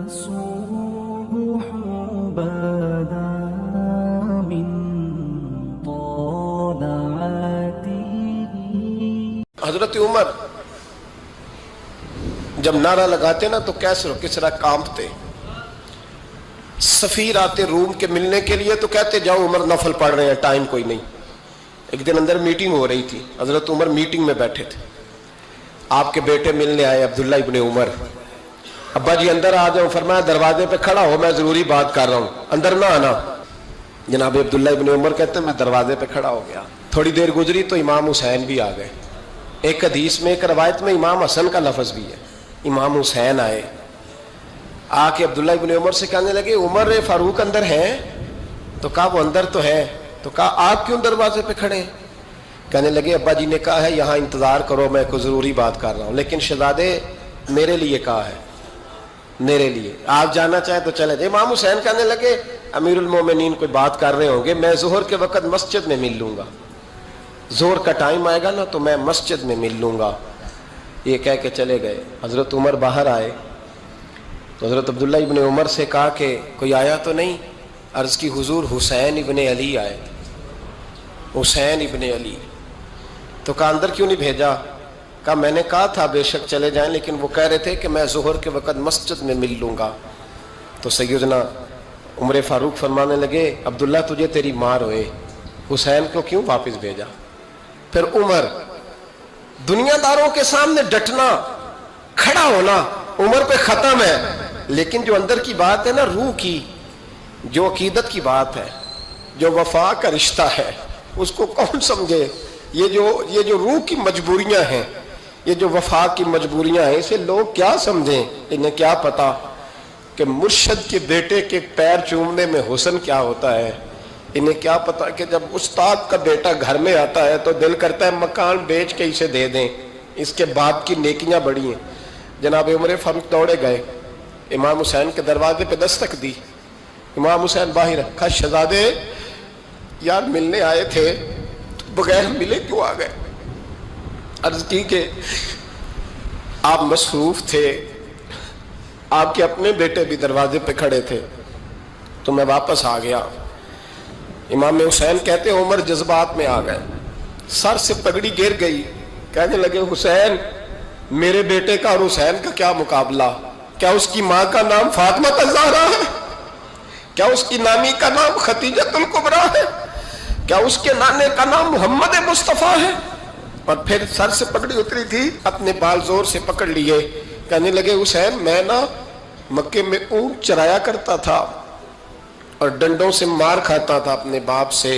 الصبح بدا من طلعته. حضرت عمر جب نعرہ لگاتے نا تو کیسر و کسرا کانپتے. سفیر آتے روم کے ملنے کے لیے تو کہتے جاؤ عمر نفل پڑھ رہے ہیں، ٹائم کوئی نہیں. ایک دن اندر میٹنگ ہو رہی تھی، حضرت عمر میٹنگ میں بیٹھے تھے. آپ کے بیٹے ملنے آئے عبداللہ ابن عمر. ابا جی اندر آ جاؤ. فرمایا دروازے پہ کھڑا ہو، میں ضروری بات کر رہا ہوں، اندر نہ آنا. جناب عبداللہ ابن عمر کہتے ہیں میں دروازے پہ کھڑا ہو گیا. تھوڑی دیر گزری تو امام حسین بھی آ گئے. ایک حدیث میں ایک روایت میں امام حسن کا لفظ بھی ہے. امام حسین آئے، آ کے عبداللہ ابن عمر سے کہنے لگے عمر فاروق اندر ہیں؟ تو کہا وہ اندر تو ہے. تو کہا آپ کیوں دروازے پہ کھڑے ہیں؟ کہنے لگے ابا جی نے کہا ہے یہاں انتظار کرو، میں کوئی ضروری بات کر رہا ہوں. لیکن شہزادے میرے لیے کہا ہے، میرے لیے آپ جانا چاہیں تو چلے جائیں. امام حسین کہنے لگے امیر المومنین کوئی بات کر رہے ہوں گے، میں ظہر کے وقت مسجد میں مل لوں گا، ظہر کا ٹائم آئے گا نا تو میں مسجد میں مل لوں گا. یہ کہہ کے چلے گئے. حضرت عمر باہر آئے تو حضرت عبداللہ ابن عمر سے کہا کہ کوئی آیا تو نہیں؟ عرض کی حضور حسین ابن علی آئے. حسین ابن علی. تو کہا اندر کیوں نہیں بھیجا؟ کہا میں نے کہا تھا بے شک چلے جائیں، لیکن وہ کہہ رہے تھے کہ میں ظہر کے وقت مسجد میں مل لوں گا. تو سیدنا عمر فاروق فرمانے لگے عبداللہ تجھے تیری مار ہوئے، حسین کو کیوں واپس بھیجا؟ پھر عمر دنیا داروں کے سامنے ڈٹنا، کھڑا ہونا عمر پہ ختم ہے، لیکن جو اندر کی بات ہے نا، روح کی، جو عقیدت کی بات ہے، جو وفا کا رشتہ ہے، اس کو کون سمجھے؟ یہ جو روح کی مجبوریاں ہیں، یہ جو وفا کی مجبوریاں ہیں، اسے لوگ کیا سمجھیں؟ انہیں کیا پتا کہ مرشد کے بیٹے کے پیر چومنے میں حسن کیا ہوتا ہے؟ انہیں کیا پتا کہ جب استاد کا بیٹا گھر میں آتا ہے تو دل کرتا ہے مکان بیچ کے اسے دے دیں، اس کے باپ کی نیکیاں بڑی ہیں. جناب عمر فاروق دوڑے گئے، امام حسین کے دروازے پہ دستک دی. امام حسین باہر رکھا. شہزادے یار ملنے آئے تھے تو بغیر ملے کیوں آ گئے؟ عرض کی کہ آپ مصروف تھے، آپ کے اپنے بیٹے بھی دروازے پہ کھڑے تھے تو میں واپس آ گیا. امام حسین کہتے عمر جذبات میں آ گئے، سر سے پگڑی گر گئی. کہنے لگے حسین میرے بیٹے کا اور حسین کا کیا مقابلہ؟ کیا اس کی ماں کا نام فاطمہ الزہرا ہے؟ کیا اس کی نانی کا نام ختیجۃ الکبریٰ ہے؟ کیا اس کے نانے کا نام محمد مصطفیٰ ہے؟ اور پھر سر سے پگڑی اتری تھی، اپنے بال زور سے پکڑ لیے. کہنے لگے حسین میں نا مکے میں اونٹ چرایا کرتا تھا اور ڈنڈوں سے مار کھاتا تھا اپنے باپ سے.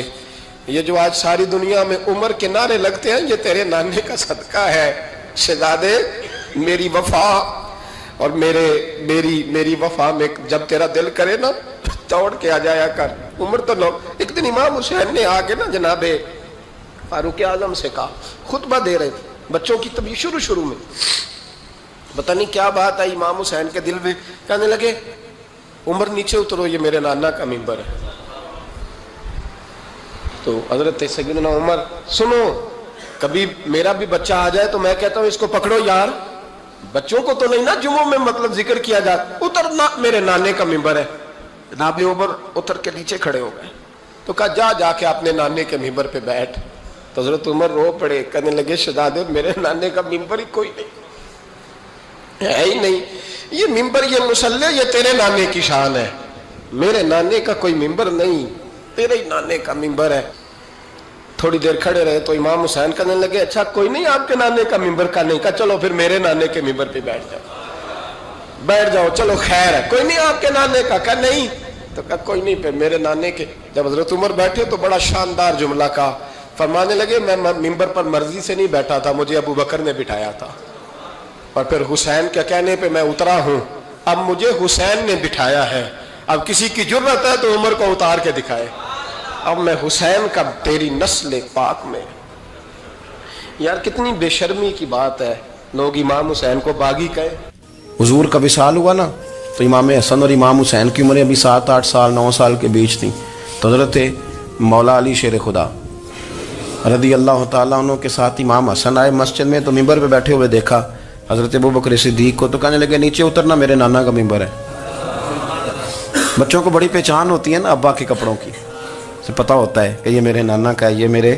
یہ جو آج ساری دنیا میں عمر کے نعرے لگتے ہیں یہ تیرے نانے کا صدقہ ہے. شہزادے میری وفا اور میری وفا میں جب تیرا دل کرے نا توڑ کے آ جایا کر. عمر تو لوگ ایک دن امام حسین نے آ کے نا جناب فاروق اعظم سے کہا، خطبہ دے رہے تھے بچوں کی طبیعت شروع میں، پتہ نہیں کیا بات آئی امام حسین کے دل میں. کہنے لگے عمر نیچے اترو، یہ میرے نانا کا ممبر ہے. تو حضرت سیدنا عمر سنو، کبھی میرا بھی بچہ آ جائے تو میں کہتا ہوں اس کو پکڑو یار، بچوں کو تو نہیں نا جمعوں میں مطلب ذکر کیا جاتا، اترنا میرے نانے کا ممبر ہے. جناب عمر اتر کے نیچے کھڑے ہو گئے. تو کہا جا کے اپنے نانے کے ممبر پہ بیٹھ. تو حضرت عمر رو پڑے. کہنے لگے شہزادے میرے نانے کا ممبر ہی کوئی نہیں ہے ہی نہیں. یہ ممبر، یہ مصلی، یہ تیرے نانے کی شان ہے. میرے نانے کا کوئی ممبر نہیں، تیرے ہی نانے کا ممبر ہے. تھوڑی دیر کھڑے رہے تو امام حسین کہنے لگے اچھا کوئی نہیں آپ کے نانے کا ممبر کا نہیں؟ کہا چلو پھر میرے نانے کے ممبر پہ بیٹھ جاؤ چلو خیر ہے. کوئی نہیں آپ کے نانے کا؟ کہا نہیں. تو کہا کوئی نہیں پھر میرے نانے کے. جب حضرت عمر بیٹھے تو بڑا شاندار جملہ کہا. فرمانے لگے میں ممبر پر مرضی سے نہیں بیٹھا تھا، مجھے ابو بکر نے بٹھایا تھا، اور پھر حسین کے کہنے پہ میں اترا ہوں. اب مجھے حسین نے بٹھایا ہے، اب کسی کی جرأت ہے تو عمر کو اتار کے دکھائے. اب میں حسین کا تیری نسل پاک میں. یار کتنی بے شرمی کی بات ہے، لوگ امام حسین کو باغی کہے. حضور کا وصال ہوا نا تو امام حسن اور امام حسین کی عمریں ابھی 7-8 سال 9 سال کے بیچ تھیں. تو حضرت مولا علی شیر خدا رضی اللہ تعالیٰ عنہ کے ساتھ امام حسن آئے مسجد میں تو ممبر پہ بیٹھے ہوئے دیکھا حضرت ابوبکر صدیق کو. تو کہنے لگے نیچے اترنا میرے نانا کا ممبر ہے. بچوں کو بڑی پہچان ہوتی ہے نا ابا کے کپڑوں کی، سے پتہ ہوتا ہے کہ یہ میرے نانا کا ہے، یہ میرے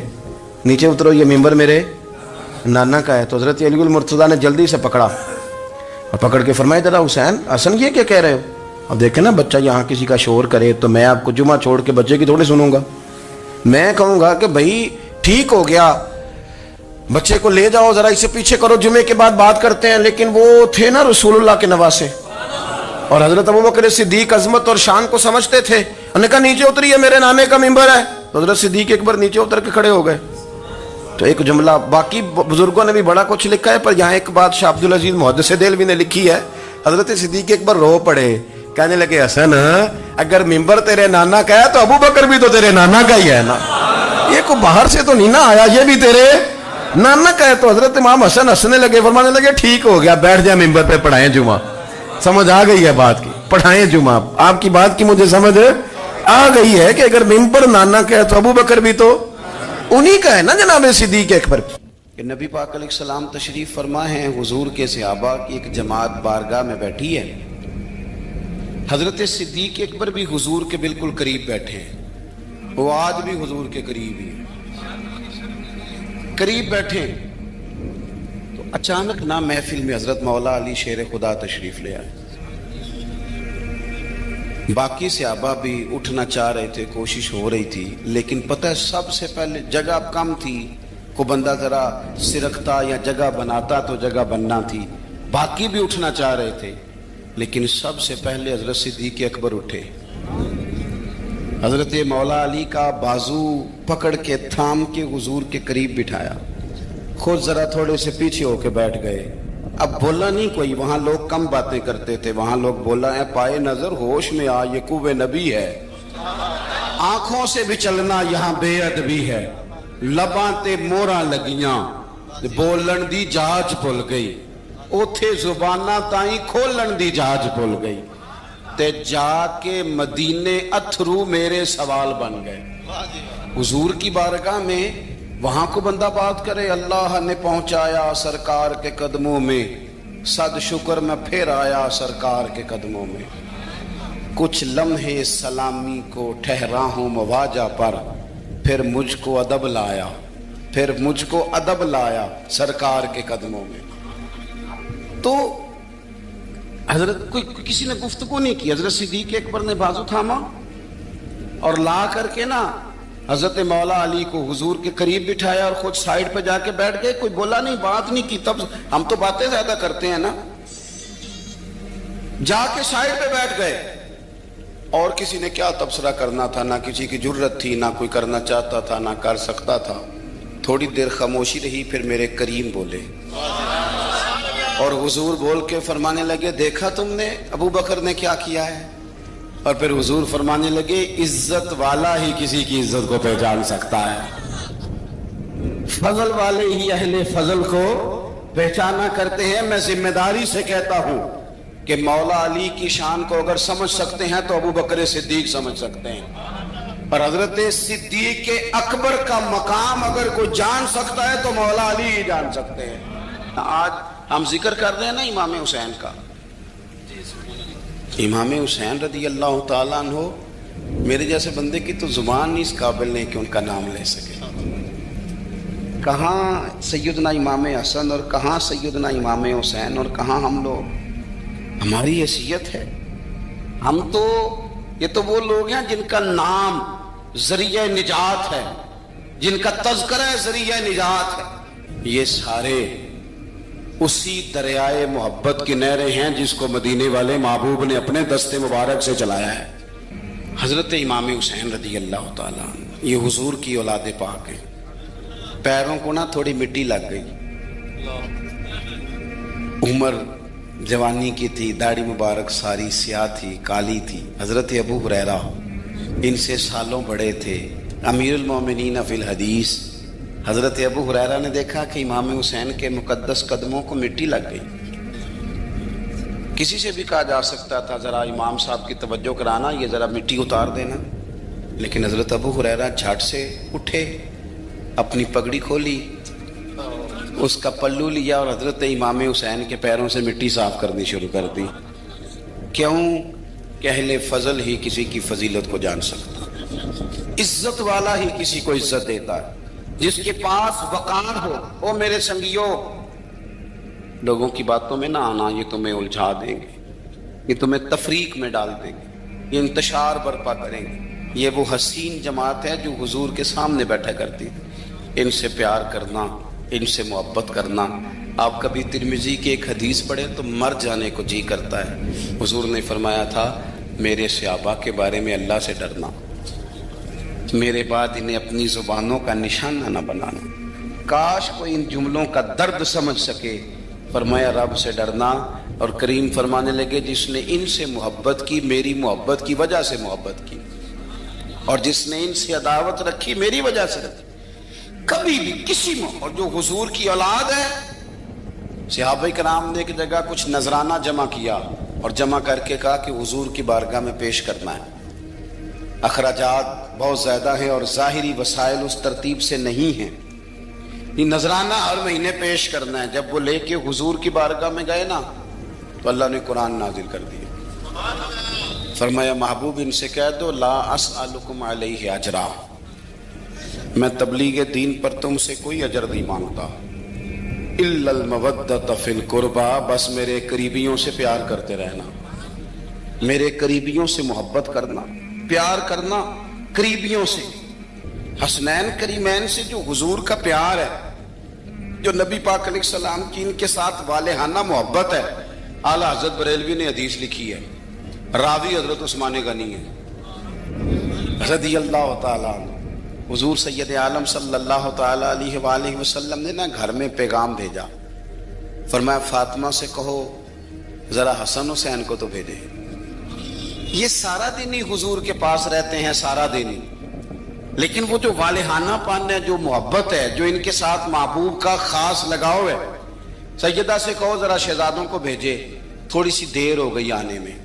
نیچے اترو یہ ممبر میرے نانا کا ہے. تو حضرت علی المرتضیٰ نے جلدی سے پکڑا اور پکڑ کے فرمایا ذرا حسین حسن یہ کیا کہہ رہے ہو؟ اب دیکھیں نا بچہ یہاں کسی کا شور کرے تو میں آپ کو جمعہ چھوڑ کے بچے کی تھوڑی سنوں گا. میں کہوں گا کہ بھائی ٹھیک ہو گیا، بچے کو لے جاؤ ذرا اسے پیچھے کرو، جمعے کے بعد بات کرتے ہیں. لیکن وہ تھے نا رسول اللہ کے نواسے، اور حضرت ابوبکر صدیق عظمت اور شان کو سمجھتے تھے. انہوں نے کہا نیچے اتریے میرے نانے کا ممبر ہے. تو حضرت صدیق اکبر نیچے اتر کے کھڑے ہو گئے. تو ایک جملہ، باقی بزرگوں نے بھی بڑا کچھ لکھا ہے، پر یہاں ایک بات شاہ عبد العزیز محدث دہلوی نے لکھی ہے. حضرت صدیق اکبر رو پڑے، کہنے لگے حسن اگر ممبر تیرے نانا کا ہے تو ابوبکر بھی تو تیرے نانا کا ہی ہے نا، یہ کو باہر سے تو نہیں نا آیا، یہ بھی تیرے نانا کا ہے. تو حضرت امام حسن ہنسنے لگے، فرمانے لگے ٹھیک ہو گیا، بیٹھ جائے ممبر پہ پڑھائیں جمعہ. سمجھ آ گئی ہے بات کی، پڑھائیں جمعہ. آپ کی بات کی مجھے سمجھ آ گئی ہے کہ اگر ممبر نانا کا ہے تو ابوبکر بھی تو انہی کا ہے نا جناب صدیق اکبر. کہ نبی پاک علیہ السلام تشریف فرما ہیں، حضور کے صحابہ کی ایک جماعت بارگاہ میں بیٹھی ہے. حضرت صدیق اکبر بھی حضور کے بالکل قریب بیٹھے ہیں، وہ آج بھی حضور کے قریب ہی قریب بیٹھے. تو اچانک نہ محفل میں حضرت مولا علی شیر خدا تشریف لے آئے. باقی صحابہ بھی اٹھنا چاہ رہے تھے، کوشش ہو رہی تھی، لیکن پتہ ہے سب سے پہلے جگہ کم تھی. کو بندہ ذرا سرکتا یا جگہ بناتا تو جگہ بننا تھی. باقی بھی اٹھنا چاہ رہے تھے، لیکن سب سے پہلے حضرت صدیق اکبر اٹھے. حضرت مولا علی کا بازو پکڑ کے تھام کے حضور کے قریب بٹھایا، خود ذرا تھوڑے سے پیچھے ہو کے بیٹھ گئے. اب بولا نہیں کوئی، وہاں لوگ کم باتیں کرتے تھے، وہاں لوگ بولا ہے پائے نظر ہوش میں آ یہ کوے نبی ہے. آنکھوں سے بھی چلنا یہاں بے ادبی ہے، لباں تے موراں لگیاں بولن دی جاج بھول گئی، اوتھے زباناں تائیں کھولن دی جاج بھول گئی. تے جا کے مدینے اتھرو میرے سوال بن گئے. حضور کی بارگاہ میں وہاں کو بندہ بات کرے، اللہ نے پہنچایا سرکار کے قدموں میں، صد شکر میں پھر آیا سرکار کے قدموں میں. کچھ لمحے سلامی کو ٹھہرا ہوں مواجہ پر، پھر مجھ کو ادب لایا، پھر مجھ کو ادب لایا سرکار کے قدموں میں. تو حضرت کسی نے گفتگو نہیں کی. حضرت صدیق اکبر نے بازو تھاما اور لا کر کے نا حضرت مولا علی کو حضور کے قریب بٹھایا اور خود سائیڈ پہ جا کے بیٹھ گئے. کوئی بولا نہیں، بات نہیں کی. تب ہم تو باتیں زیادہ کرتے ہیں نا. جا کے سائیڈ پہ بیٹھ گئے. اور کسی نے کیا تبصرہ کرنا تھا، نہ کسی کی جرت تھی، نہ کوئی کرنا چاہتا تھا، نہ کر سکتا تھا. تھوڑی دیر خاموشی رہی، پھر میرے کریم بولے اور حضور بول کے فرمانے لگے دیکھا تم نے ابو بکر نے کیا کیا ہے. اور پھر حضور فرمانے لگے عزت والا ہی کسی کی عزت کو پہچان سکتا ہے، فضل والے ہی اہل فضل کو پہچانا کرتے ہیں. میں ذمہ داری سے کہتا ہوں کہ مولا علی کی شان کو اگر سمجھ سکتے ہیں تو ابو بکر صدیق سمجھ سکتے ہیں، اور حضرت صدیق اکبر کا مقام اگر کوئی جان سکتا ہے تو مولا علی ہی جان سکتے ہیں. آج ہم ذکر کر رہے ہیں نا امام حسین کا. امام حسین رضی اللہ تعالیٰ عنہ، میرے جیسے بندے کی تو زبان نہیں اس قابل نہیں کہ ان کا نام لے سکے. کہاں سیدنا امام حسن اور کہاں سیدنا امام حسین اور کہاں ہم لوگ. ہماری حیثیت ہے، ہم تو یہ تو وہ لوگ ہیں جن کا نام ذریعہ نجات ہے، جن کا تذکرہ ذریعہ نجات ہے. یہ سارے اسی دریائے محبت کی نہریں ہیں جس کو مدینے والے محبوب نے اپنے دستے مبارک سے چلایا ہے. حضرت امام حسین رضی اللہ تعالیٰ عنہ یہ حضور کی اولاد پاک ہیں. پیروں کو نا تھوڑی مٹی لگ گئی، عمر جوانی کی تھی، داڑھی مبارک ساری سیاہ تھی، کالی تھی. حضرت ابو ہریرہ ان سے سالوں بڑے تھے، امیر المومنین فی الحدیث. حضرت ابو ہریرہ نے دیکھا کہ امام حسین کے مقدس قدموں کو مٹی لگ گئی. کسی سے بھی کہا جا سکتا تھا ذرا امام صاحب کی توجہ کرانا، یہ ذرا مٹی اتار دینا، لیکن حضرت ابو ہریرہ جھٹ سے اٹھے، اپنی پگڑی کھولی، اس کا پلو لیا اور حضرت امام حسین کے پیروں سے مٹی صاف کرنی شروع کر دی. کیوں کہ اہل فضل ہی کسی کی فضیلت کو جان سکتا ہے، عزت والا ہی کسی کو عزت دیتا ہے، جس کے پاس وقار ہو۔ او میرے سنگیو، لوگوں کی باتوں میں نہ آنا، یہ تمہیں الجھا دیں گے، یہ تمہیں تفریق میں ڈال دیں گے، یہ انتشار برپا کریں گے۔ یہ وہ حسین جماعت ہے جو حضور کے سامنے بیٹھا کرتی تھی۔ ان سے پیار کرنا، ان سے محبت کرنا۔ آپ کبھی ترمذی کی ایک حدیث پڑھیں تو مر جانے کو جی کرتا ہے۔ حضور نے فرمایا تھا میرے صحابہ کے بارے میں اللہ سے ڈرنا، میرے بعد انہیں اپنی زبانوں کا نشانہ نہ بنانا۔ کاش کوئی ان جملوں کا درد سمجھ سکے۔ فرمایا رب سے ڈرنا، اور کریم فرمانے لگے جس نے ان سے محبت کی میری محبت کی وجہ سے محبت کی، اور جس نے ان سے عداوت رکھی میری وجہ سے رکھی۔ کبھی بھی کسی میں، اور جو حضور کی اولاد ہے، صحابہ کرام نے ایک جگہ کچھ نذرانہ جمع کیا اور جمع کر کے کہا کہ حضور کی بارگاہ میں پیش کرنا ہے۔ اخراجات بہت زیادہ ہیں اور ظاہری وسائل اس ترتیب سے نہیں ہیں، یہ نذرانہ ہر مہینے پیش کرنا ہے۔ جب وہ لے کے حضور کی بارگاہ میں گئے نا تو اللہ نے قرآن نازل کر دیا۔ فرمایا محبوب ان سے کہہ دو لا اسألکم علیہ اجرا، میں تبلیغ دین پر تم سے کوئی اجر نہیں مانگتا، الا المودۃ فی القربى، بس میرے قریبیوں سے پیار کرتے رہنا، میرے قریبیوں سے محبت کرنا، پیار کرنا قریبیوں سے، حسنین کریمین سے جو حضور کا پیار ہے، جو نبی پاک علیہ السلام کی ان کے ساتھ والہانہ محبت ہے۔ اعلیٰ حضرت بریلوی نے حدیث لکھی ہے، راوی حضرت عثمان غنی ہے رضی اللہ تعالیٰ عنہ۔ حضور سید عالم صلی اللہ تعالیٰ علیہ وآلہ وسلم نے نا گھر میں پیغام بھیجا، فرمایا فاطمہ سے کہو ذرا حسن حسین کو تو بھیجے۔ یہ سارا دن ہی حضور کے پاس رہتے ہیں، سارا دن ہی، لیکن وہ جو والہانہ پن ہے، جو محبت ہے، جو ان کے ساتھ محبوب کا خاص لگاؤ ہے، سیدہ سے کہو ذرا شہزادوں کو بھیجے، تھوڑی سی دیر ہو گئی آنے میں۔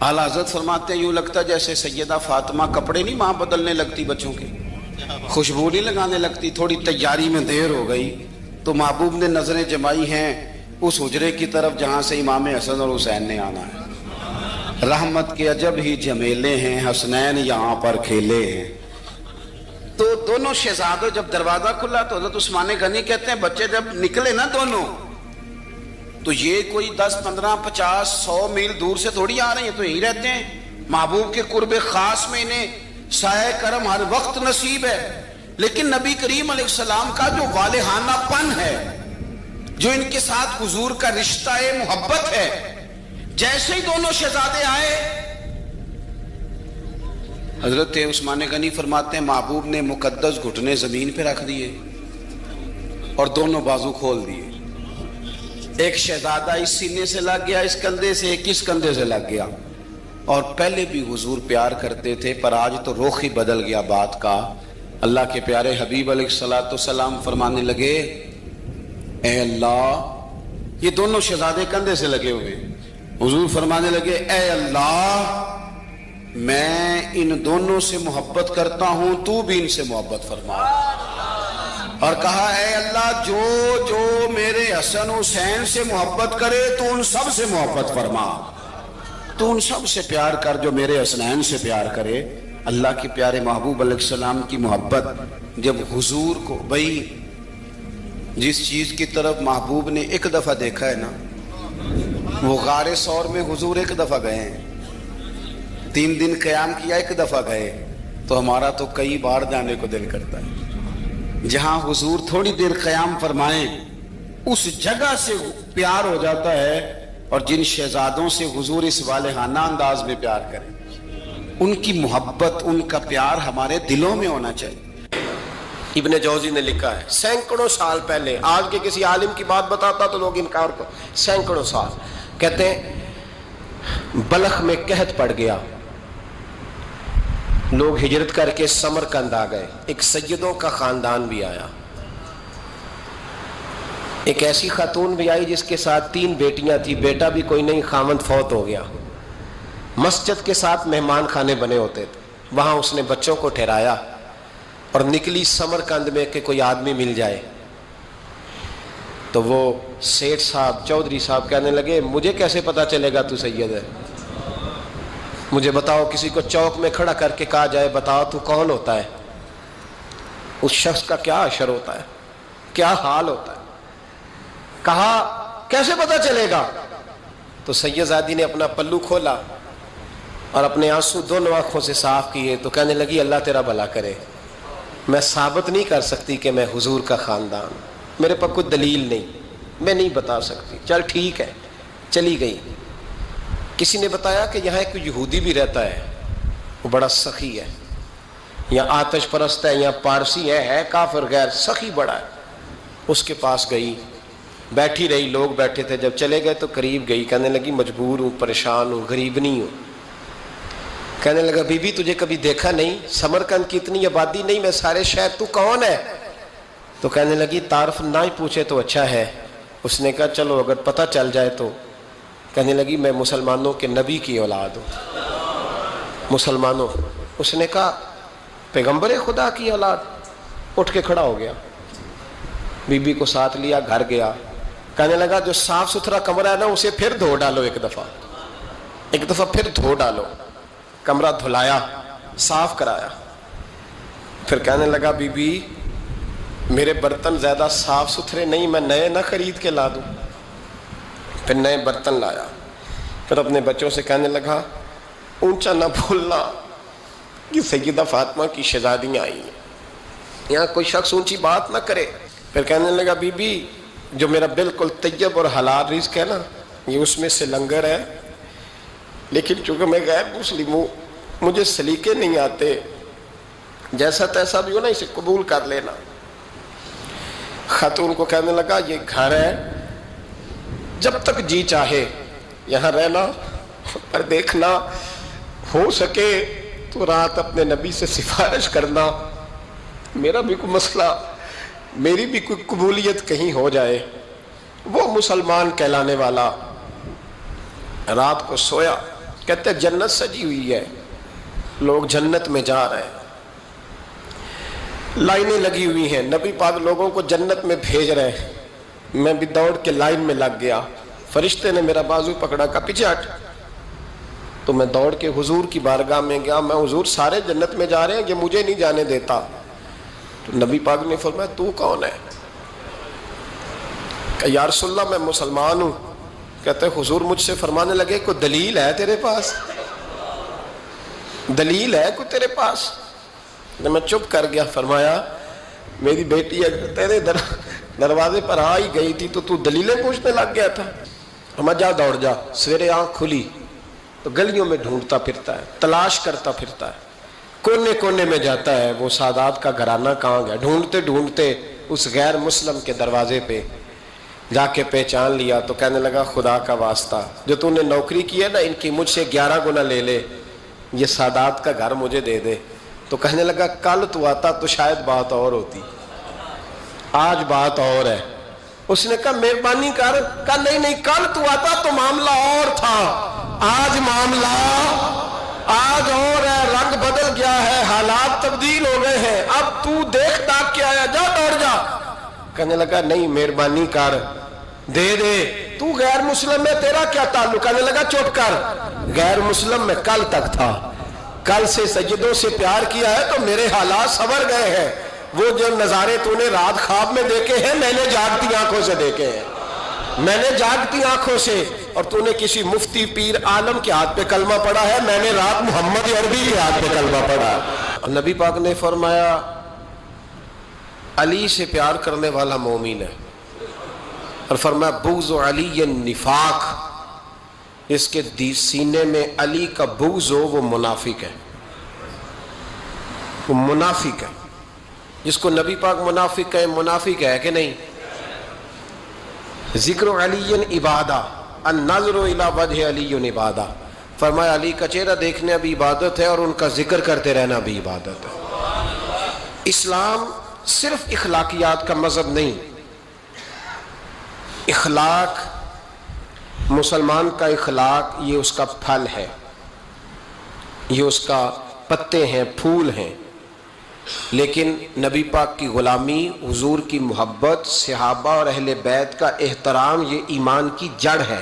اعلیٰ حضرت فرماتے ہیں یوں لگتا جیسے سیدہ فاطمہ کپڑے نہیں ماں بدلنے لگتی بچوں کے، خوشبو نہیں لگانے لگتی، تھوڑی تیاری میں دیر ہو گئی تو محبوب نے نظریں جمائی ہیں اس حجرے کی طرف جہاں سے امام حسن اور حسین نے آنا ہے۔ رحمت کے عجب ہی جمیلے ہیں، حسنین یہاں پر کھیلے ہیں۔ تو دونوں شہزادوں جب دروازہ کھلا تو حضرت عثمان غنی کہتے ہیں بچے جب نکلے نا دونوں تو یہ کوئی 10 15 50 100 میل دور سے تھوڑی آ رہے ہیں، تو یہی رہتے ہیں۔ محبوب کے قرب خاص میں انہیں سایہ کرم ہر وقت نصیب ہے، لیکن نبی کریم علیہ السلام کا جو والہانہ پن ہے، جو ان کے ساتھ حضور کا رشتہ محبت ہے، جیسے ہی دونوں شہزادے آئے حضرت عثمان غنی فرماتے ہیں محبوب نے مقدس گھٹنے زمین پہ رکھ دیے اور دونوں بازو کھول دیے۔ ایک شہزادہ اس سینے سے لگ گیا اس کندھے سے، ایک اس کندھے سے لگ گیا، اور پہلے بھی حضور پیار کرتے تھے پر آج تو رخ ہی بدل گیا بات کا۔ اللہ کے پیارے حبیب علیہ الصلوۃ والسلام فرمانے لگے اے اللہ، یہ دونوں شہزادے کندھے سے لگے ہوئے، حضور فرمانے لگے اے اللہ میں ان دونوں سے محبت کرتا ہوں، تو بھی ان سے محبت فرما۔ اور کہا اے اللہ جو جو میرے حسن حسین سے محبت کرے تو ان سب سے محبت فرما، تو ان سب سے پیار کر جو میرے حسنین سے پیار کرے۔ اللہ کے پیارے محبوب علیہ السلام کی محبت جب حضور کو، بھئی جس چیز کی طرف محبوب نے ایک دفعہ دیکھا ہے نا، وہ غار ثور میں حضور ایک دفعہ گئے ہیں، 3 دن قیام کیا ایک دفعہ گئے، تو ہمارا تو کئی بار جانے کو دل کرتا ہے۔ جہاں حضور تھوڑی دیر قیام فرمائیں اس جگہ سے پیار ہو جاتا ہے، اور جن شہزادوں سے حضور اس والہانہ انداز میں پیار کریں، ان کی محبت، ان کا پیار ہمارے دلوں میں ہونا چاہیے۔ ابن جوزی نے لکھا ہے سینکڑوں سال پہلے، آج کے کسی عالم کی بات بتاتا تو لوگ انکار کو، سینکڑوں سال، کہتے ہیں بلخ میں قحط پڑ گیا، لوگ ہجرت کر کے سمرقند آ گئے، ایک سیدوں کا خاندان بھی آیا، ایک ایسی خاتون بھی آئی جس کے ساتھ 3 بیٹیاں تھی، بیٹا بھی کوئی نہیں، خامند فوت ہو گیا۔ مسجد کے ساتھ مہمان خانے بنے ہوتے تھے، وہاں اس نے بچوں کو ٹھہرایا اور نکلی سمرقند میں کہ کوئی آدمی مل جائے۔ تو وہ سیٹھ صاحب، چودھری صاحب کہنے لگے مجھے کیسے پتا چلے گا تو سید ہے؟ مجھے بتاؤ کسی کو چوک میں کھڑا کر کے کہا جائے بتاؤ تو کون ہوتا ہے، اس شخص کا کیا اشر ہوتا ہے، کیا حال ہوتا ہے؟ کہا کیسے پتہ چلے گا؟ تو سید زادی نے اپنا پلو کھولا اور اپنے آنسو دونوں آنکھوں سے صاف کیے تو کہنے لگی اللہ تیرا بھلا کرے، میں ثابت نہیں کر سکتی کہ میں حضور کا خاندان، میرے پاس کوئی دلیل نہیں، میں نہیں بتا سکتی، چل ٹھیک ہے، چلی گئی۔ کسی نے بتایا کہ یہاں ایک یہودی بھی رہتا ہے، وہ بڑا سخی ہے، یا آتش پرست ہے یا پارسی ہے کافر غیر، سخی بڑا ہے۔ اس کے پاس گئی، بیٹھی رہی، لوگ بیٹھے تھے، جب چلے گئے تو قریب گئی، کہنے لگی مجبور ہوں، پریشان ہوں، غریب نہیں ہوں۔ کہنے لگا بی بی تجھے کبھی دیکھا نہیں، سمرقند کی اتنی آبادی نہیں، میں سارے شہر، تو کون ہے؟ تو کہنے لگی تعارف نہ ہی پوچھے تو اچھا ہے۔ اس نے کہا چلو اگر پتہ چل جائے تو۔ کہنے لگی میں مسلمانوں کے نبی کی اولاد ہوں، مسلمانوں۔ اس نے کہا پیغمبر خدا کی اولاد؟ اٹھ کے کھڑا ہو گیا، بی بی کو ساتھ لیا، گھر گیا، کہنے لگا جو صاف ستھرا کمرہ ہے نا اسے پھر دھو ڈالو، ایک دفعہ پھر دھو ڈالو۔ کمرہ دھلایا، صاف کرایا، پھر کہنے لگا بی بی میرے برتن زیادہ صاف ستھرے نہیں، میں نئے نہ خرید کے لا دوں۔ پھر نئے برتن لایا، پھر اپنے بچوں سے کہنے لگا اونچا نہ بھولنا کہ سیدہ فاطمہ کی شہزادیاں آئی ہیں، یہاں کوئی شخص اونچی بات نہ کرے۔ پھر کہنے لگا بی بی جو میرا بالکل طیب اور حلال رزق ہے نا، یہ اس میں سے لنگر ہے، لیکن چونکہ میں غیر مسلم ہوں، مجھے سلیقے نہیں آتے، جیسا تیسا بھی ہو نا اسے قبول کر لینا۔ خاتون کو کہنے لگا یہ گھر ہے، جب تک جی چاہے یہاں رہنا، پر دیکھنا ہو سکے تو رات اپنے نبی سے سفارش کرنا، میرا بھی کوئی مسئلہ، میری بھی کوئی قبولیت کہیں ہو جائے۔ وہ مسلمان کہلانے والا رات کو سویا، کہتے جنت سجی ہوئی ہے، لوگ جنت میں جا رہے ہیں، لائنیں لگی ہوئی ہیں، نبی پاک لوگوں کو جنت میں بھیج رہے ہیں، میں بھی دوڑ کے لائن میں لگ گیا، فرشتے نے میرا بازو پکڑا، کہا پیچھے ہٹ، تو میں دوڑ کے حضور کی بارگاہ میں گیا، میں حضور سارے جنت میں جا رہے ہیں، یہ مجھے نہیں جانے دیتا۔ تو نبی پاک نے فرمایا تو کون ہے؟ کہ یا رسول اللہ میں مسلمان ہوں۔ کہتے حضور مجھ سے فرمانے لگے کوئی دلیل ہے تیرے پاس؟ دلیل ہے کوئی تیرے پاس؟ میں چپ کر گیا۔ فرمایا میری بیٹی اگر تیرے دروازے پر آ ہی گئی تھی تو دلیلیں پوچھنے لگ گیا تھا؟ ہمیں جا دوڑ جا۔ سویرے آنکھ کھلی تو گلیوں میں ڈھونڈتا پھرتا ہے، تلاش کرتا پھرتا ہے، کونے کونے میں جاتا ہے وہ سادات کا گھرانہ کہاں گیا، ڈھونڈتے ڈھونڈتے اس غیر مسلم کے دروازے پہ جا کے پہچان لیا۔ تو کہنے لگا خدا کا واسطہ جو تو نے نوکری کی ہے نا ان کی مجھ سے 11 گنا لے لے، یہ سادات کا گھر مجھے دے دے۔ تو کہنے لگا کل تو آتا تو شاید بات اور ہوتی، آج بات اور ہے۔ اس نے کہا مہربانی کر، کہا نہیں کل تو آتا تو معاملہ اور تھا، آج معاملہ آج اور ہے، رنگ بدل گیا ہے، حالات تبدیل ہو گئے ہیں، اب تو دیکھ داکھ کے آیا، جا دوڑ جا۔ کہنے لگا نہیں مہربانی کر دے دے، تو غیر مسلم میں تیرا کیا تعلق؟ کہنے لگا چپ کر، غیر مسلم میں کل تک تھا، کل سے سجدوں سے پیار کیا ہے تو میرے حالات سنور گئے ہیں، وہ جو نظارے تو نے رات خواب میں دیکھے ہیں میں نے جاگتی آنکھوں سے دیکھے ہیں، میں نے جاگتی آنکھوں سے، اور تو نے کسی مفتی پیر عالم کے ہاتھ پہ کلمہ پڑھا ہے، میں نے رات محمد عربی کے ہاتھ پہ کلمہ پڑھا ہے۔ نبی پاک نے فرمایا علی سے پیار کرنے والا مومن ہے، اور فرمایا بغض علی نفاق، اس کے سینے میں علی کا بغض ہو وہ منافق ہے، وہ منافق ہے۔ جس کو نبی پاک منافق کہے منافق ہے کہ نہیں؟ ذکر علی عبادہ، النظر الی وجہ علی عبادہ، فرمایا علی کا چہرہ دیکھنا بھی عبادت ہے اور ان کا ذکر کرتے رہنا بھی عبادت ہے۔ اسلام صرف اخلاقیات کا مذہب نہیں، اخلاق، مسلمان کا اخلاق یہ اس کا پھل ہے، یہ اس کا پتے ہیں، پھول ہیں، لیکن نبی پاک کی غلامی، حضور کی محبت، صحابہ اور اہل بیت کا احترام یہ ایمان کی جڑ ہے۔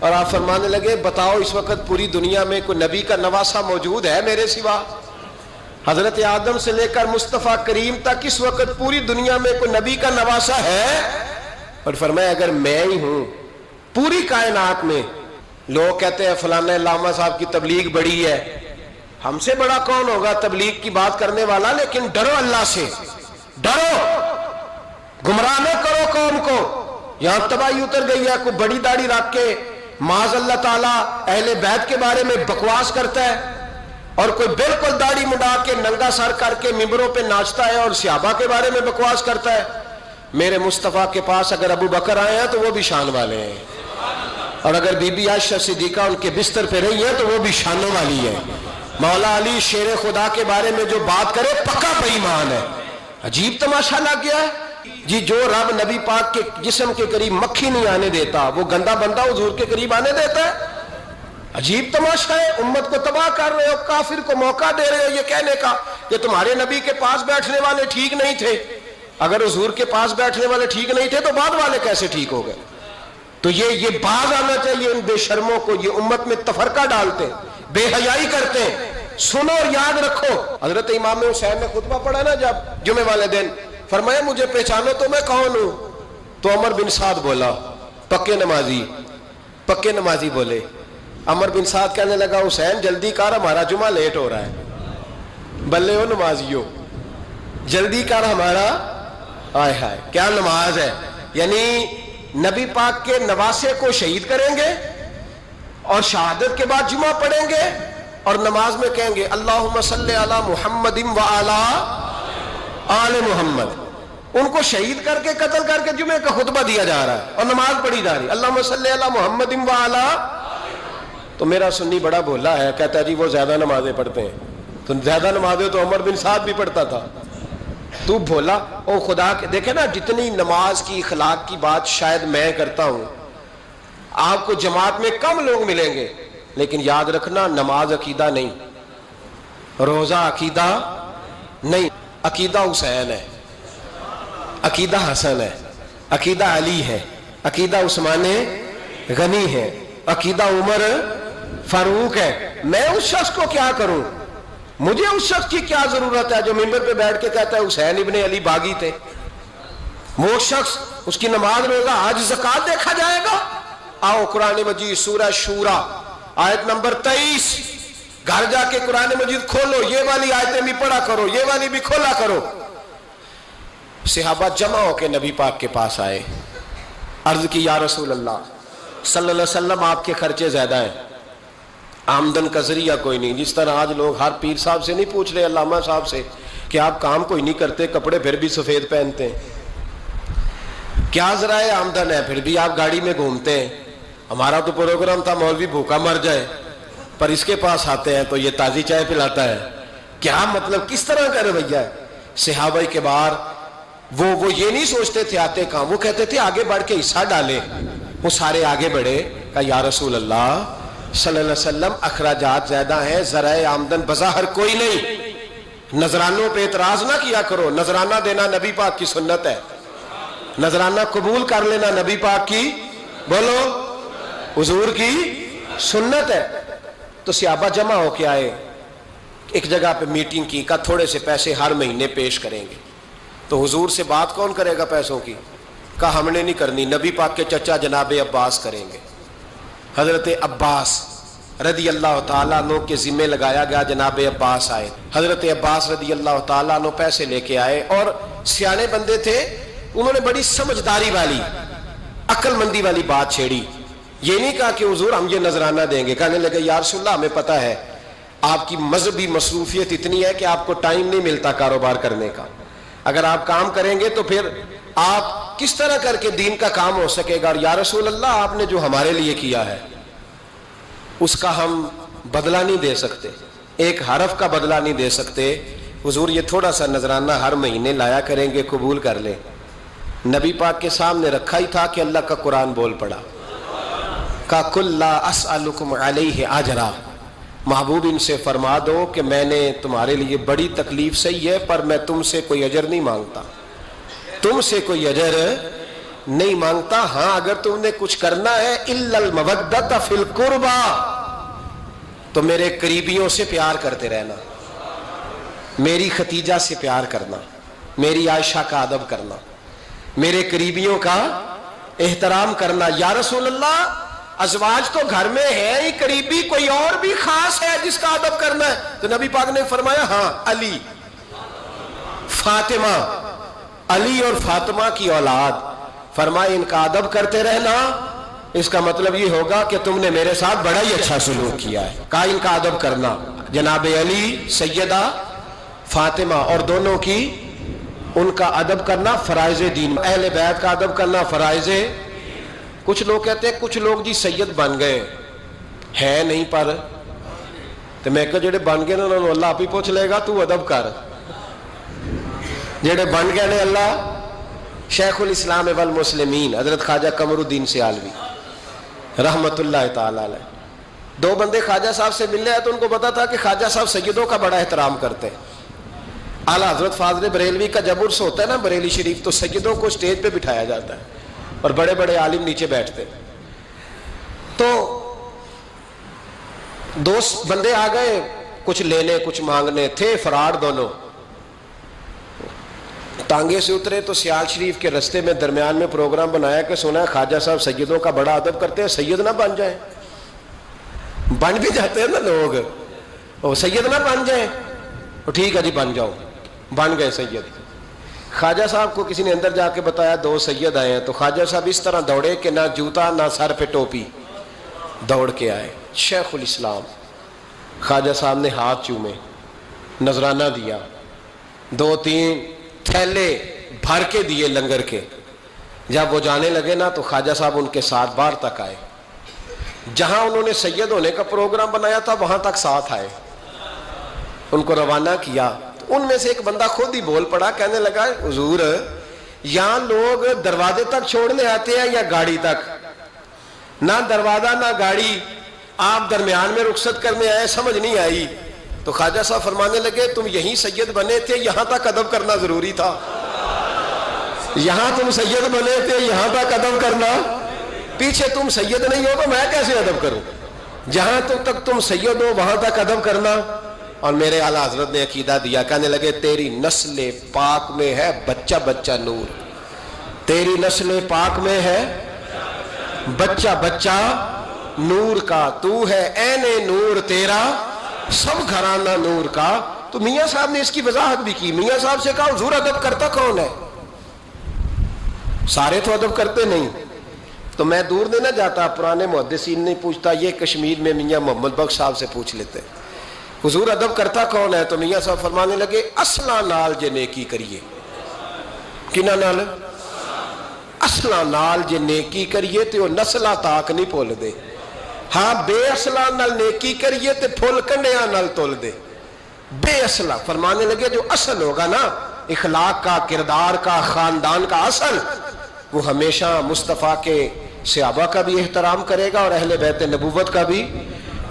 اور آپ فرمانے لگے بتاؤ اس وقت پوری دنیا میں کوئی نبی کا نواسا موجود ہے میرے سوا؟ حضرت آدم سے لے کر مصطفیٰ کریم تک اس وقت پوری دنیا میں کوئی نبی کا نواسا ہے؟ اور فرمایا اگر میں ہی ہوں پوری کائنات میں. لوگ کہتے ہیں فلانا علامہ صاحب کی تبلیغ بڑی ہے. ہم سے بڑا کون ہوگا تبلیغ کی بات کرنے والا؟ لیکن ڈرو اللہ سے، ڈرو، گمراہ نہ کرو قوم کو. یہاں تباہی اتر گئی ہے. کوئی بڑی داڑھی رکھ کے معاذ اللہ تعالیٰ اہل بیت کے بارے میں بکواس کرتا ہے، اور کوئی بالکل داڑھی مڈا کے ننگا سر کر کے ممبروں پہ ناچتا ہے اور صحابہ کے بارے میں بکواس کرتا ہے. میرے مصطفیٰ کے پاس اگر ابو بکر آئے ہیں تو وہ بھی شان والے ہیں، اور اگر بی بی عائشہ صدیقہ ان کے بستر پہ رہی ہے تو وہ بھی شانوں والی ہے. مولا علی شیر خدا کے بارے میں جو بات کرے پکا بے ایمان ہے. عجیب تماشا لگ گیا ہے جی. جو رب نبی پاک کے جسم کے قریب مکھی نہیں آنے دیتا وہ گندا بندہ حضور کے قریب آنے دیتا ہے؟ عجیب تماشا ہے. امت کو تباہ کر رہے ہو، کافر کو موقع دے رہے ہو یہ کہنے کا کہ تمہارے نبی کے پاس بیٹھنے والے ٹھیک نہیں تھے. اگر حضور کے پاس بیٹھنے والے ٹھیک نہیں تھے تو بعد والے کیسے ٹھیک ہو گئے؟ تو یہ باز آنا چاہیے ان بے شرموں کو. یہ امت میں تفرقہ ڈالتے ہیں، بے حیائی کرتے ہیں. سنو اور یاد رکھو. حضرت امام حسین نے خطبہ پڑھا نا جب جمعے والے دن، فرمایا مجھے پہچانو تو میں کون ہوں؟ تو عمر بن سعد بولا، پکے نمازی بولے. عمر بن سعد کہنے لگا حسین جلدی کر ہمارا جمعہ لیٹ ہو رہا ہے. بلے ہو نمازیو، جلدی کر ہمارا. آئے ہائے کیا نماز ہے. یعنی نبی پاک کے نواسے کو شہید کریں گے اور شہادت کے بعد جمعہ پڑھیں گے اور نماز میں کہیں گے اللہم صلی علی محمد و علی آل محمد. ان کو شہید کر کے قتل کر کے جمعے کا خطبہ دیا جا رہا ہے اور نماز پڑھی جا رہی ہے اللہم صلی علی محمد و علی. تو میرا سنی بڑا بھولا ہے، کہتا ہے جی وہ زیادہ نمازیں پڑھتے ہیں. تو زیادہ نمازیں تو عمر بن سعد بھی پڑھتا تھا. تو بھولا او خدا کے. دیکھیں نا جتنی نماز کی اخلاق کی بات شاید میں کرتا ہوں، آپ کو جماعت میں کم لوگ ملیں گے، لیکن یاد رکھنا نماز عقیدہ نہیں، روزہ عقیدہ نہیں. عقیدہ حسین ہے، عقیدہ حسن ہے، عقیدہ علی ہے، عقیدہ عثمان غنی ہے، عقیدہ عمر فاروق ہے. میں اس شخص کو کیا کروں؟ مجھے اس شخص کی کیا ضرورت ہے جو ممبر پہ بیٹھ کے کہتا ہے حسین ابن علی باغی تھے؟ وہ شخص، اس کی نماز روزہ حج زکات دیکھا جائے گا. آؤ قرآن مجید سورہ شورا آیت نمبر 23، گھر جا کے قرآن مجید کھولو، یہ والی آیتیں بھی پڑھا کرو، یہ والی بھی کھولا کرو. صحابہ جمع ہو کے نبی پاک کے پاس آئے، عرض کی یا رسول اللہ صلی اللہ علیہ وسلم آپ کے خرچے زیادہ ہیں، آمدن کا ذریعہ کوئی نہیں. جس طرح آج لوگ ہر پیر صاحب سے نہیں پوچھ رہے، علامہ صاحب سے، کہ آپ کام کوئی نہیں کرتے، کپڑے پھر بھی سفید پہنتے ہیں، کیا ذرائع آمدن ہے، پھر بھی آپ گاڑی میں گھومتے ہیں. ہمارا تو پروگرام تھا مولوی بھوکا مر جائے، پر اس کے پاس آتے ہیں تو یہ تازی چائے پلاتا ہے. کیا مطلب، کس طرح کا رویہ ہے؟ صحابہ کے بار وہ یہ نہیں سوچتے تھے آتے کام، وہ کہتے تھے آگے بڑھ کے حصہ ڈالے. وہ سارے آگے بڑھے، کہا یا رسول اللہ صلی اللہ علیہ وسلم اخراجات زیادہ ہیں، ذرائع آمدن بظاہر کوئی نہیں، نذرانوں پہ اعتراض نہ کیا کرو. نذرانہ دینا نبی پاک کی سنت ہے، نذرانہ قبول کر لینا نبی پاک کی، بولو، حضور کی سنت ہے. تو صحابہ جمع ہو کے آئے، ایک جگہ پہ میٹنگ کی، کہا تھوڑے سے پیسے ہر مہینے پیش کریں گے. تو حضور سے بات کون کرے گا پیسوں کی؟ کہا ہم نے نہیں کرنی، نبی پاک کے چچا جناب عباس کریں گے. حضرت عباس رضی اللہ تعالیٰ عنہ کے ذمے لگایا گیا. جناب عباس آئے، حضرت عباس رضی اللہ تعالیٰ عنہ پیسے لے کے آئے، اور سیانے بندے تھے، انہوں نے بڑی سمجھداری والی، عقل مندی والی بات چھیڑی. یہ نہیں کہا کہ حضور ہم یہ نذرانہ دیں گے. کہنے لگے یا رسول اللہ ہمیں پتہ ہے آپ کی مذہبی مصروفیت اتنی ہے کہ آپ کو ٹائم نہیں ملتا کاروبار کرنے کا. اگر آپ کام کریں گے تو پھر آپ کس طرح کر کے دین کا کام ہو سکے گا. اور یا رسول اللہ آپ نے جو ہمارے لیے کیا ہے اس کا ہم بدلہ نہیں دے سکتے، ایک حرف کا بدلہ نہیں دے سکتے. حضور یہ تھوڑا سا نذرانہ ہر مہینے لایا کریں گے، قبول کر لیں. نبی پاک کے سامنے رکھا ہی تھا کہ اللہ کا قرآن بول پڑا، کا کل لا اسألکم علیہ اجرا. محبوب ان سے فرما دو کہ میں نے تمہارے لیے بڑی تکلیف سہی ہے، پر میں تم سے کوئی اجر نہیں مانگتا، تم سے کوئی اجر نہیں مانگتا. ہاں اگر تم نے کچھ کرنا ہے الا المودۃ فی القربى تو میرے قریبیوں سے پیار کرتے رہنا, میری ختیجہ سے پیار کرنا, میری عائشہ کا ادب کرنا, میرے قریبیوں کا احترام کرنا. یا رسول اللہ ازواج تو گھر میں ہے ہی, قریبی کوئی اور بھی خاص ہے جس کا ادب کرنا ہے؟ تو نبی پاک نے فرمایا ہاں علی, فاطمہ, علی اور فاطمہ کی اولاد. فرمایا ان کا ادب کرتے رہنا, اس کا مطلب یہ ہوگا کہ تم نے میرے ساتھ بڑا ہی اچھا سلوک کیا ہے. کہا ان کا ادب کرنا, جناب علی, سیدہ فاطمہ اور دونوں کی ان کا ادب کرنا فرائض دین, اہل بیت کا ادب کرنا فرائض. کچھ لوگ کہتے ہیں کچھ لوگ جی سید بن گئے ہے نہیں, پر تو میں کہ جڑے بن گئے نا انہوں نے اللہ آپ ہی پوچھ لے گا تو ادب کر. جڑے بن گئے نے اللہ, شیخ الاسلام والمسلمین حضرت خواجہ قمر الدین سیالوی رحمت اللہ تعالی علیہ, دو بندے خواجہ صاحب سے ملنے آئے تو ان کو پتا تھا کہ خواجہ صاحب سیدوں کا بڑا احترام کرتے ہیں. اعلیٰ حضرت فاضل بریلوی کا جب عرس ہوتا ہے نا بریلی شریف, تو سیدوں کو اسٹیج پہ بٹھایا جاتا ہے اور بڑے بڑے عالم نیچے بیٹھتے. تو دو بندے آ گئے کچھ لینے کچھ مانگنے, تھے فرار دونوں. ٹانگے سے اترے تو سیال شریف کے رستے میں درمیان میں پروگرام بنایا کہ سنا ہے خواجہ صاحب سیدوں کا بڑا ادب کرتے ہیں, سید نہ بن جائیں. بن بھی جاتے ہیں نا لوگ, وہ سید نہ بن جائیں. ٹھیک ہے جی بن جاؤ, بن گئے سید. خواجہ صاحب کو کسی نے اندر جا کے بتایا دو سید آئے ہیں, تو خواجہ صاحب اس طرح دوڑے کہ نہ جوتا نہ سر پہ ٹوپی, دوڑ کے آئے. شیخ الاسلام خواجہ صاحب نے ہاتھ چومے, نذرانہ دیا, 2-3 تھیلے بھر کے دیے لنگر کے. جب وہ جانے لگے نا تو خواجہ صاحب ان کے ساتھ باہر تک آئے, جہاں انہوں نے سید ہونے کا پروگرام بنایا تھا وہاں تک ساتھ آئے, ان کو روانہ کیا. ان میں سے ایک بندہ خود ہی بول پڑا, کہنے لگا حضور یہاں لوگ دروازے تک چھوڑنے آتے ہیں یا گاڑی تک؟ نہ دروازہ نہ گاڑی, آپ درمیان میں رخصت کرنے آئے, سمجھ نہیں آئی. تو خواجہ صاحب فرمانے لگے تم یہیں سید بنے تھے, یہاں تک ادب کرنا ضروری تھا. یہاں تم سید بنے تھے, یہاں تک ادب کرنا, پیچھے تم سید نہیں ہو تو میں کیسے ادب کروں؟ جہاں تک تم سید ہو وہاں تک ادب کرنا. اور میرے اعلیٰ حضرت نے عقیدہ دیا, کہنے لگے تیری نسل پاک میں ہے بچہ بچہ نور, تیری نسل پاک میں ہے بچہ بچہ نور کا, تو ہے عین نور تیرا سب گھرانہ نور کا. تو میاں صاحب نے اس کی وضاحت بھی کی. میاں صاحب سے کہا حضور ادب کرتا کون ہے؟ سارے تو ادب کرتے نہیں. تو میں دور نہیں نہ جاتا, پرانے محدثین نہیں پوچھتا, یہ کشمیر میں میاں محمد بخش صاحب سے پوچھ لیتے حضور ادب کرتا کون ہے؟ تو میاں صاحب فرمانے لگے اصلا نال جے نیکی کریے. کنہ نال؟ اصلا نال جے نیکی کریے تو وہ نسلہ تاک نہیں پھول دے. ہاں بے اصلا نال نیکی کریے تو پھول کنڈیاں نال تول دے. بے اصلا فرمانے لگے جو اصل ہوگا نا اخلاق کا, کردار کا, خاندان کا اصل, وہ ہمیشہ مصطفیٰ کے صحابہ کا بھی احترام کرے گا اور اہل بیت نبوت کا بھی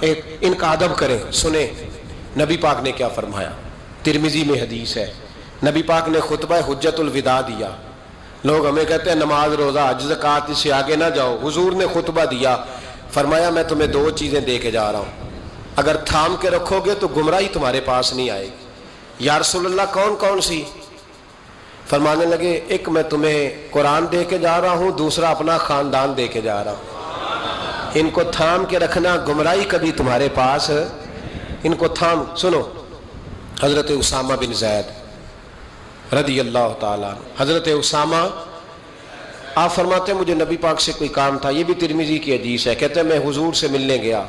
ان کا ادب کرے. سنیں نبی پاک نے کیا فرمایا, ترمذی میں حدیث ہے. نبی پاک نے خطبہ حجت الوداع دیا. لوگ ہمیں کہتے ہیں نماز روزہ حج زکوٰۃ اس سے آگے نہ جاؤ. حضور نے خطبہ دیا, فرمایا میں تمہیں 2 چیزیں دے کے جا رہا ہوں, اگر تھام کے رکھو گے تو گمراہی تمہارے پاس نہیں آئے گی. یا رسول اللہ کون کون سی؟ فرمانے لگے ایک میں تمہیں قرآن دے کے جا رہا ہوں, دوسرا اپنا خاندان دے کے جا رہا ہوں. ان کو تھام کے رکھنا, گمراہی کبھی تمہارے پاس, ان کو تھام. سنو حضرت اسامہ بن زید رضی اللہ تعالیٰ, حضرت اسامہ آپ فرماتے ہیں مجھے نبی پاک سے کوئی کام تھا, یہ بھی ترمذی کی حدیث ہے. کہتے ہیں میں حضور سے ملنے گیا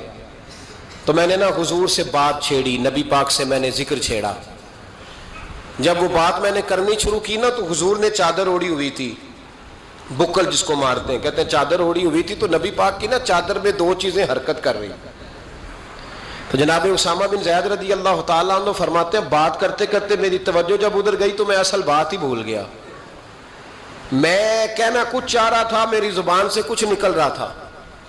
تو میں نے نا حضور سے بات چھیڑی, نبی پاک سے میں نے ذکر چھیڑا. جب وہ بات میں نے کرنی شروع کی نا تو حضور نے چادر اوڑی ہوئی تھی, بکل جس کو مارتے ہیں, کہتے ہیں چادر اوڑی ہوئی تھی, تو نبی پاک کی نا چادر میں 2 چیزیں حرکت کر رہی. تو جناب اسامہ بن زید رضی اللہ تعالیٰ عنہ فرماتے ہیں بات کرتے کرتے میری توجہ جب ادھر گئی تو میں اصل بات ہی بھول گیا. میں کہنا کچھ چاہ رہا تھا, میری زبان سے کچھ نکل رہا تھا,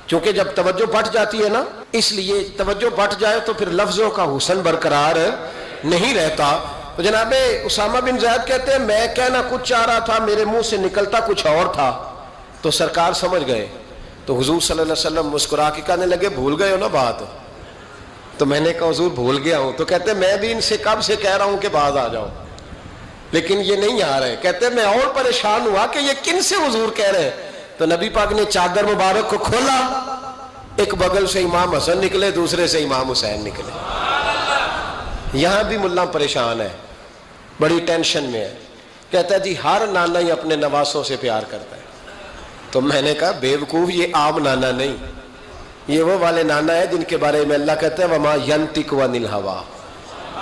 کیونکہ جب توجہ بٹ جاتی ہے نا, اس لیے توجہ بٹ جائے تو پھر لفظوں کا حسن برقرار نہیں رہتا. تو جناب اسامہ بن زید کہتے ہیں میں کہنا کچھ چاہ رہا تھا, میرے منہ سے نکلتا کچھ اور تھا. تو سرکار سمجھ گئے. تو حضور صلی اللہ علیہ وسلم مسکرا کے کہنے لگے بھول گئے ہو نا بات؟ تو میں نے کہا حضور بھول گیا ہوں. تو کہتے میں بھی ان سے کب سے کہہ رہا ہوں کہ بعد آ جاؤ, لیکن یہ نہیں آ رہے. کہتے میں اور پریشان ہوا کہ یہ کن سے حضور کہہ رہے ہیں. تو نبی پاک نے چادر مبارک کو کھولا, ایک بغل سے امام حسن نکلے, دوسرے سے امام حسین نکلے. یہاں بھی ملا پریشان ہے, بڑی ٹینشن میں ہے. کہتا ہے جی ہر نانا ہی اپنے نواسوں سے پیار کرتا ہے. تو میں نے کہا بیوقوف, یہ عام نانا نہیں, یہ وہ والے نانا ہے جن کے بارے میں اللہ کہتا ہے وما ینطق عن الہویٰ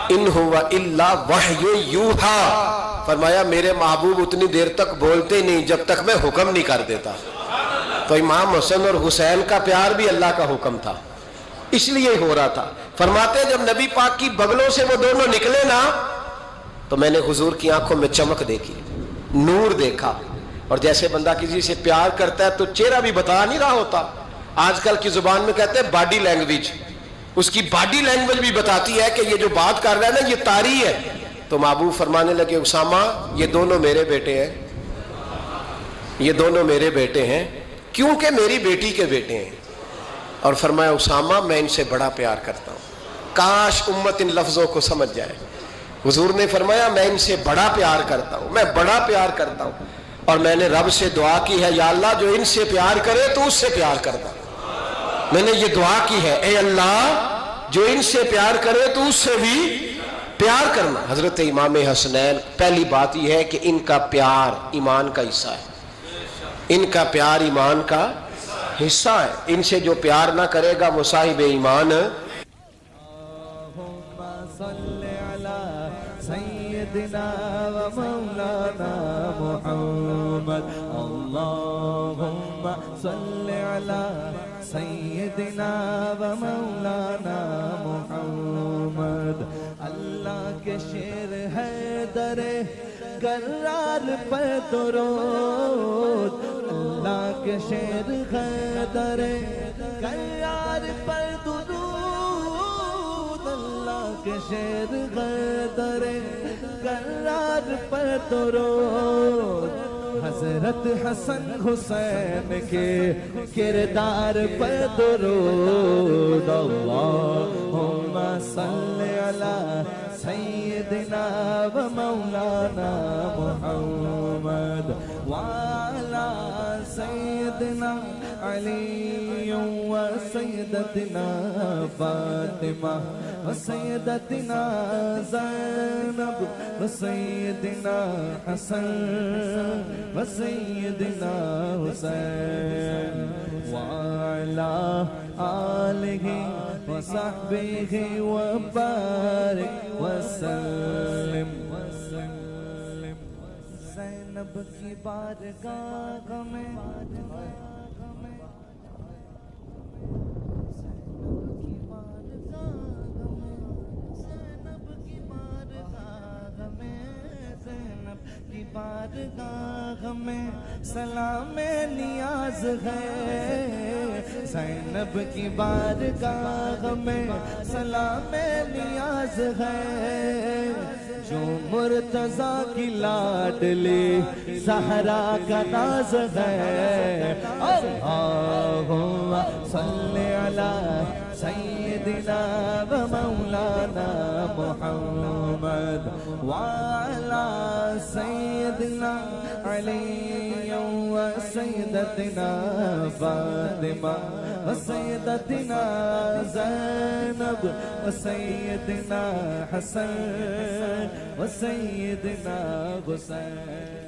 ان ہوا الا وحی یوحیٰ. فرمایا میرے محبوب اتنی دیر تک بولتے نہیں جب تک میں حکم نہیں کر دیتا. تو امام حسن اور حسین کا پیار بھی اللہ کا حکم تھا, اس لیے ہو رہا تھا. فرماتے ہیں جب نبی پاک کی بغلوں سے وہ دونوں نکلے نا, تو میں نے حضور کی آنکھوں میں چمک دیکھی, نور دیکھا. اور جیسے بندہ کسی سے پیار کرتا ہے تو چہرہ بھی بتا نہیں رہا ہوتا. آج کل کی زبان میں کہتے ہیں باڈی لینگویج, اس کی باڈی لینگویج بھی بتاتی ہے کہ یہ جو بات کر رہا ہے نا یہ طاری ہے. تو محبوب فرمانے لگے اسامہ یہ دونوں میرے بیٹے ہیں, یہ دونوں میرے بیٹے ہیں کیونکہ میری بیٹی کے بیٹے ہیں. اور فرمایا اسامہ میں ان سے بڑا پیار کرتا ہوں. کاش امت ان لفظوں کو سمجھ جائے. حضور نے فرمایا میں ان سے بڑا پیار کرتا ہوں, میں بڑا پیار کرتا ہوں. اور میں نے رب سے دعا کی ہے یا اللہ جو ان سے پیار کرے تو اس سے پیار کرتا. میں نے یہ دعا کی ہے اے اللہ جو ان سے پیار کرے تو اس سے بھی پیار کرنا. حضرت امام حسنین, پہلی بات یہ ہے کہ ان کا پیار ایمان کا حصہ ہے, ان کا پیار ایمان کا حصہ ہے. ان سے جو پیار نہ کرے گا وہ صاحب ایمان. سیدنا و مولانا محمد اللہم صل علی سیدنا و مولانا محمد. اللہ کے شیر ہے در کرار پر درود, اللہ کے شیر ہے در کرار پر درود, اللہ کے شیر ہے در کرار پر درود. حضرت حسن حسین کے کردار پر درود. اللہم صل علی سیدنا و مولانا محمد وعلی سیدنا علی و سیدتنا فاطمہ و سیدتنا زینب و سیدنا حسن و سیدنا حسین وعلی آلہ و صحبہ و بارک وسلم. زینب کی بارگاہ میں بارگاہ میں سلام نیاز ہے. زینب کی بارگاہ میں سلام نیاز ہے. جو مرتضیٰ کی لاڈلی زہرا کا ناز ہے. اللہم صل علی سیدنا و مولانا محمد وعلی سیدنا علی و سیدتنا فاطمہ و سیدتنا زینب و سیدنا حسن و سیدنا حسین.